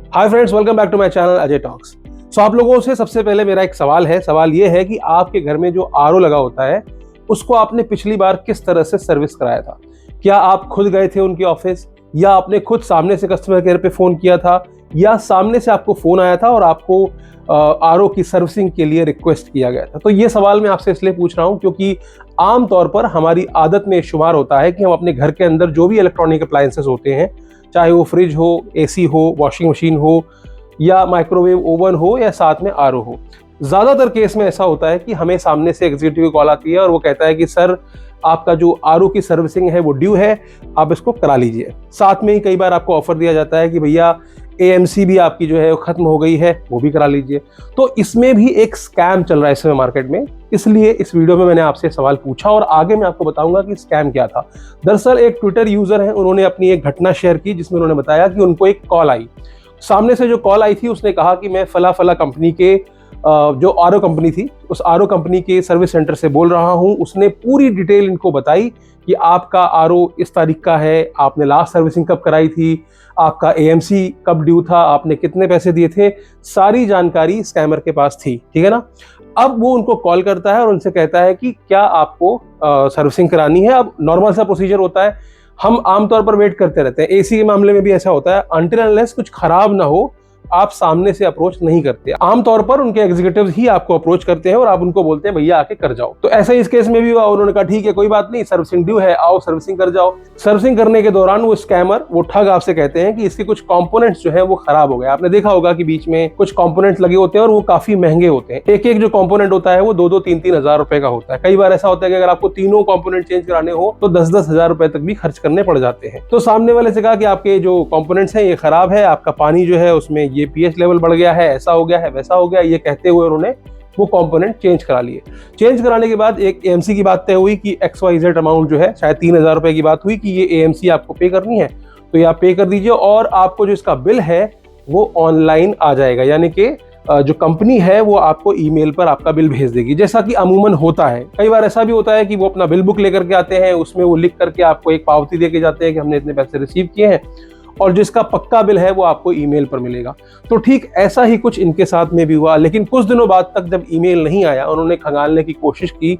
Hi friends, welcome back to my channel Ajay talks. So आप लोगों से सबसे पहले मेरा एक सवाल है। सवाल ये है कि आपके घर में जो आरओ लगा होता है उसको आपने पिछली बार किस तरह से सर्विस कराया था? क्या आप खुद गए थे उनके ऑफिस, या आपने खुद सामने से कस्टमर केयर पे फोन किया था, या सामने से आपको फोन आया था और आपको आरओ की सर्विसिंग के लिए रिक्वेस्ट किया गया था? तो ये सवाल मैं आपसे इसलिए पूछ रहा हूँ क्योंकि आमतौर पर हमारी आदत में शुमार होता है कि हम अपने घर के अंदर जो भी इलेक्ट्रॉनिक अप्लायंसेस होते हैं, चाहे वो फ्रिज हो, एसी हो, वॉशिंग मशीन हो, या माइक्रोवेव ओवन हो, या साथ में आरओ हो, ज़्यादातर केस में ऐसा होता है कि हमें सामने से एग्जीक्यूटिव की कॉल आती है और वो कहता है कि सर आपका जो आरओ की सर्विसिंग है वो ड्यू है, आप इसको करा लीजिए। साथ में ही कई बार आपको ऑफर दिया जाता है कि भैया एएमसी भी आपकी जो है वो खत्म हो गई है, वो भी करा लीजिए। तो इसमें भी एक स्कैम चल रहा है इस समय मार्केट में, इसलिए इस वीडियो में मैंने आपसे सवाल पूछा और आगे मैं आपको बताऊंगा कि स्कैम क्या था। दरअसल एक ट्विटर यूजर है, उन्होंने अपनी एक घटना शेयर की जिसमें उन्होंने बताया कि उनको एक कॉल आई। सामने से जो कॉल आई थी उसने कहा कि मैं फला फला कंपनी के जो आरओ कंपनी थी उस आरओ कंपनी के सर्विस सेंटर से बोल रहा हूं। उसने पूरी डिटेल इनको बताई कि आपका आरओ इस तारीख का है, आपने लास्ट सर्विसिंग कब कराई थी, आपका एएमसी कब ड्यू था, आपने कितने पैसे दिए थे, सारी जानकारी स्कैमर के पास थी। ठीक है ना। अब वो उनको कॉल करता है और उनसे कहता है कि क्या आपको सर्विसिंग करानी है। अब नॉर्मल सा प्रोसीजर होता है, हम आमतौर पर वेट करते रहते हैं। एसी के मामले में भी ऐसा होता है, अनटिल अनलेस कुछ खराब ना हो आप सामने से अप्रोच नहीं करते। आमतौर पर उनके एग्जीक्यूटिव्स ही आपको अप्रोच करते हैं और आप उनको बोलते हैं भैया आके कर जाओ। तो ऐसा ही इस केस में भी हुआ। उन्होंने कहा ठीक है, कोई बात नहीं, सर्विसिंग ड्यू है, आओ सर्विसिंग कर जाओ। सर्विसिंग करने के दौरान वो स्कैमर, वो ठग आपसे कहते हैं कि इसके कुछ कंपोनेंट्स जो है वो खराब हो गए। आपने देखा होगा कि बीच में कुछ कंपोनेंट्स लगे होते हैं और वो काफी महंगे होते हैं। एक एक जो कंपोनेंट होता है वो 2-3 हजार रुपए का होता है। कई बार ऐसा होता है कि अगर आपको तीनों कंपोनेंट चेंज कराने हो तो 10-10 हजार रुपए तक भी खर्च करने पड़ जाते हैं। तो सामने वाले से कहा कि आपके जो कंपोनेंट्स हैं ये खराब है, आपका पानी जो है उसमें ये पीएच लेवल बढ़ गया है, ऐसा हो गया है, वैसा हो गया। ये कहते हुए उन्होंने वो कंपोनेंट चेंज करा लिए। चेंज कराने के बाद एक एएमसी की बात तय हुई कि XYZ अमाउंट जो है, शायद 3000 रुपए की बात हुई कि ये एएमसी आपको पे करनी है, तो ये आप पे कर दीजिए और आपको जो इसका बिल है वो ऑनलाइन आ जाएगा। यानी कि जो कंपनी है वो आपको ईमेल पर आपका बिल भेज देगी, जैसा कि अमूमन होता है। कई बार ऐसा भी होता है कि वो अपना बिल बुक लेकर के आते हैं, उसमें वो लिख करके आपको एक पावती दे के जाते हैं कि हमने इतने पैसे रिसीव किए हैं, और जिसका पक्का बिल है वो आपको ईमेल पर मिलेगा। तो ठीक ऐसा ही कुछ इनके साथ में भी हुआ। लेकिन कुछ दिनों बाद तक जब ईमेल नहीं आया, उन्होंने खंगालने की कोशिश की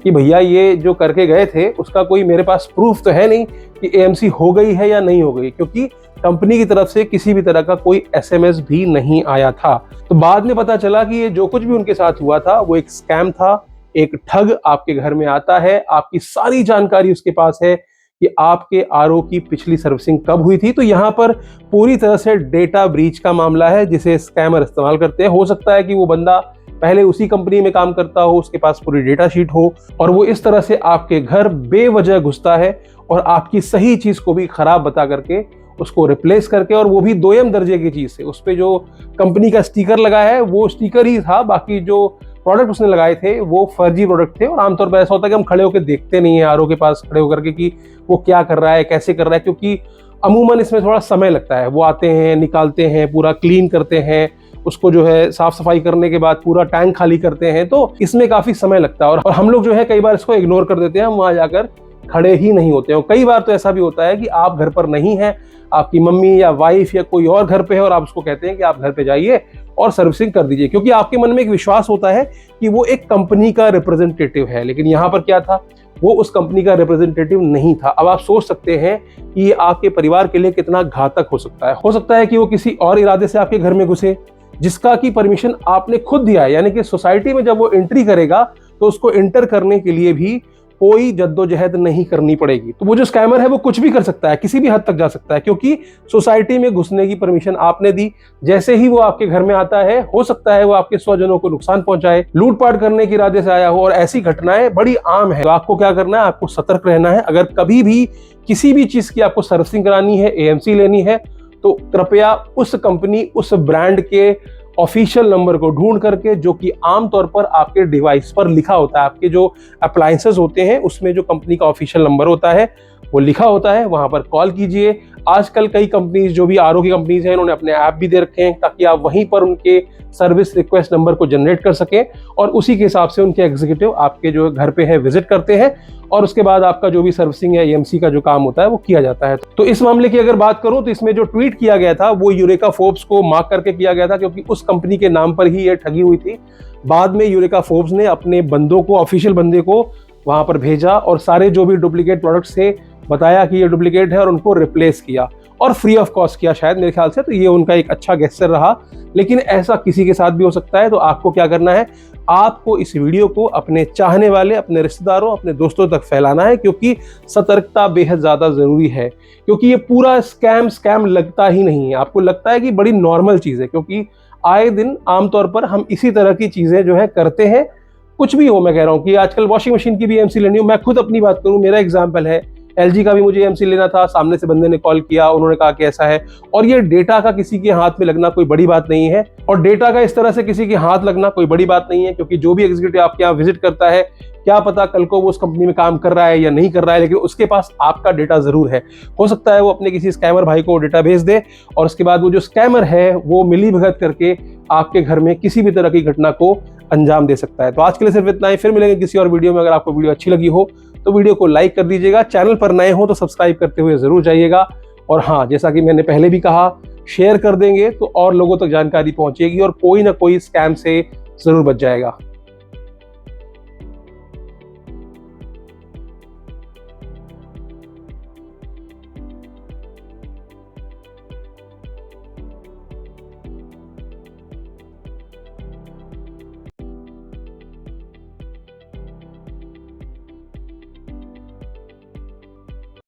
कि भैया ये जो करके गए थे उसका कोई मेरे पास प्रूफ तो है नहीं कि एएमसी हो गई है या नहीं हो गई, क्योंकि कंपनी की तरफ से किसी भी तरह का कोई एसएमएस भी नहीं आया था। तो बाद में पता चला कि ये जो कुछ भी उनके साथ हुआ था वो एक स्कैम था। एक ठग आपके घर में आता है, आपकी सारी जानकारी उसके पास है कि आपके आरओ की पिछली सर्विसिंग कब हुई थी। तो यहाँ पर पूरी तरह से डेटा ब्रीच का मामला है जिसे स्कैमर इस्तेमाल करते हैं। हो सकता है कि वो बंदा पहले उसी कंपनी में काम करता हो, उसके पास पूरी डेटा शीट हो, और वो इस तरह से आपके घर बेवजह घुसता है और आपकी सही चीज को भी खराब बता करके उसको रिप्लेस करके, और वो भी दोयम दर्जे की चीज से। उस पे जो कंपनी का स्टिकर लगा है वो स्टिकर ही था, बाकी जो प्रोडक्ट उसने लगाए थे वो फर्जी प्रोडक्ट थे। और आमतौर पर ऐसा होता है कि हम खड़े होकर देखते नहीं है आरओ के पास खड़े होकर के कि वो क्या कर रहा है, कैसे कर रहा है, क्योंकि अमूमन इसमें थोड़ा समय लगता है। वो आते हैं, निकालते हैं, पूरा क्लीन करते हैं, उसको जो है साफ सफाई करने के बाद पूरा टैंक खाली करते हैं, तो इसमें काफी समय लगता है। और हम लोग जो है कई बार इसको इग्नोर कर देते हैं, हम वहां जाकर खड़े ही नहीं होते हैं। कई बार तो ऐसा भी होता है कि आप घर पर नहीं है, आपकी मम्मी या वाइफ या कोई और घर पे है और आप उसको कहते हैं कि आप घर पे जाइए और सर्विसिंग कर दीजिए, क्योंकि आपके मन में एक विश्वास होता है कि वो एक कंपनी का रिप्रेजेंटेटिव है। लेकिन यहाँ पर क्या था, वो उस कंपनी का रिप्रेजेंटेटिव नहीं था। अब आप सोच सकते हैं कि ये आपके परिवार के लिए कितना घातक हो सकता है। हो सकता है कि वो किसी और इरादे से आपके घर में घुसे जिसका की परमिशन आपने खुद दिया है। यानी कि सोसाइटी में जब वो एंट्री करेगा तो उसको एंटर करने के लिए भी कोई जद्दोजहद नहीं करनी पड़ेगी। तो वो जो स्कैमर है वो कुछ भी कर सकता है, किसी भी हद तक जा सकता है, क्योंकि सोसाइटी में घुसने की परमिशन आपने दी। जैसे ही वो आपके घर में आता है, हो सकता है वो आपके स्वजनों को नुकसान पहुंचाए, लूटपाट करने के इरादे से आया हो, और ऐसी घटनाएं बड़ी आम है। तो आपको क्या करना है, आपको सतर्क रहना है। अगर कभी भी किसी भी चीज की आपको सर्विसिंग करानी है, एएमसी लेनी है, तो कृपया उस कंपनी, उस ब्रांड के ऑफिशियल नंबर को ढूंढ करके, जो कि आमतौर पर आपके डिवाइस पर लिखा होता है, आपके जो अप्लायंसेस होते हैं उसमें जो कंपनी का ऑफिशियल नंबर होता है वो लिखा होता है, वहां पर कॉल कीजिए। आजकल कई कंपनीज, जो भी आरओ की कंपनीज हैं, इन्होंने अपने ऐप भी दे रखे हैं ताकि आप वहीं पर उनके सर्विस रिक्वेस्ट नंबर को जनरेट कर सकें और उसी के हिसाब से उनके एग्जीक्यूटिव आपके जो घर पे है विजिट करते हैं और उसके बाद आपका जो भी सर्विसिंग या ईएमसी का जो काम होता है वो किया जाता है। तो इस मामले की अगर बात करूं तो इसमें जो ट्वीट किया गया था वो यूरेका फोर्ब्स को मार्क करके किया गया था, क्योंकि उस कंपनी के नाम पर ही ये ठगी हुई थी। बाद में यूरेका फोर्ब्स ने अपने बंदों को, ऑफिशियल बंदे को वहां पर भेजा और सारे जो भी डुप्लीकेट प्रोडक्ट्स थे बताया कि ये डुप्लीकेट है और उनको रिप्लेस किया और फ्री ऑफ कॉस्ट किया शायद, मेरे ख्याल से। तो ये उनका एक अच्छा गेस्चर रहा, लेकिन ऐसा किसी के साथ भी हो सकता है। तो आपको क्या करना है, आपको इस वीडियो को अपने चाहने वाले, अपने रिश्तेदारों, अपने दोस्तों तक फैलाना है, क्योंकि सतर्कता बेहद ज़्यादा ज़रूरी है। क्योंकि ये पूरा स्कैम लगता ही नहीं है, आपको लगता है कि बड़ी नॉर्मल चीज़ है, क्योंकि आए दिन आमतौर पर हम इसी तरह की चीज़ें जो है करते हैं। कुछ भी हो, मैं कह रहा हूँ कि आजकल वॉशिंग मशीन की भी ईएमसी लेनी हो, मैं खुद अपनी बात करूँ, मेरा एग्जाम्पल है, एलजी का भी मुझे ईएमसी लेना था। सामने से बंदे ने कॉल किया, उन्होंने कहा कि ऐसा है, और ये डेटा का किसी के हाथ में लगना कोई बड़ी बात नहीं है, और डेटा का इस तरह से किसी के हाथ लगना कोई बड़ी बात नहीं है, क्योंकि जो भी एग्जीक्यूटिव आपके यहाँ विजिट करता है, क्या पता कल को वो उस कंपनी में काम कर रहा है या नहीं कर रहा है, लेकिन उसके पास आपका डेटा जरूर है। हो सकता है वो अपने किसी स्कैमर भाई को डेटा भेज दे और उसके बाद वो जो स्कैमर है वो मिली भगत करके आपके घर में किसी भी तरह की घटना को अंजाम दे सकता है। तो आज के लिए सिर्फ इतना ही, फिर मिलेंगे किसी और वीडियो में। अगर आपको वीडियो अच्छी लगी हो तो वीडियो को लाइक कर दीजिएगा, चैनल पर नए हो तो सब्सक्राइब करते हुए जरूर जाइएगा, और हाँ, जैसा कि मैंने पहले भी कहा, शेयर कर देंगे तो और लोगों तक जानकारी पहुंचेगी और कोई ना कोई स्कैम से जरूर बच जाएगा।